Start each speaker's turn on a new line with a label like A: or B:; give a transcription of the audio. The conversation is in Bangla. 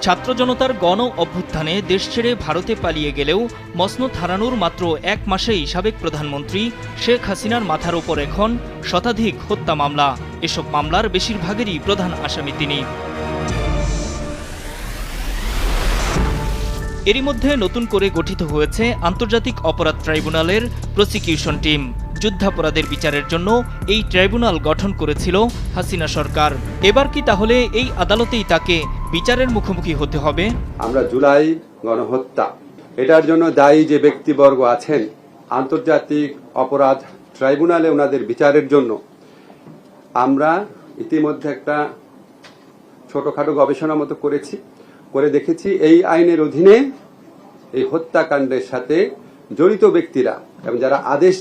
A: ছাত্র জনতার গণ অভ্যুত্থানে দেশ ছেড়ে ভারতে পালিয়ে গেলেও মসনদ হারানোর মাত্র এক মাসেই সাবেক প্রধানমন্ত্রী শেখ হাসিনার মাথার ওপর এখন শতাধিক হত্যা মামলা। এসব মামলার বেশিরভাগেরই প্রধান আসামি তিনি। এরই মধ্যে নতুন করে গঠিত হয়েছে আন্তর্জাতিক অপরাধ ট্রাইব্যুনালের প্রসিকিউশন টিম। যুদ্ধাপরাধের বিচারের জন্য এই ট্রাইব্যুনাল গঠন করেছিল হাসিনা সরকার। এবার কি তাহলে এই আদালতেই তাকে বিচারের মুখোমুখি হতে হবে?
B: আমরা জুলাই গণহত্যা এটার জন্য দায়ী যে ব্যক্তিবর্গ আছেন, আন্তর্জাতিক অপরাধ ট্রাইব্যুনালে ওনাদের বিচারের জন্য আমরা ইতিমধ্যে একটা ছোটখাটো গবেষণা মতো করে দেখেছি এই আইনের অধীনে এই হত্যাকাণ্ডের সাথে জড়িত ব্যক্তিরা এবং যারা আদেশ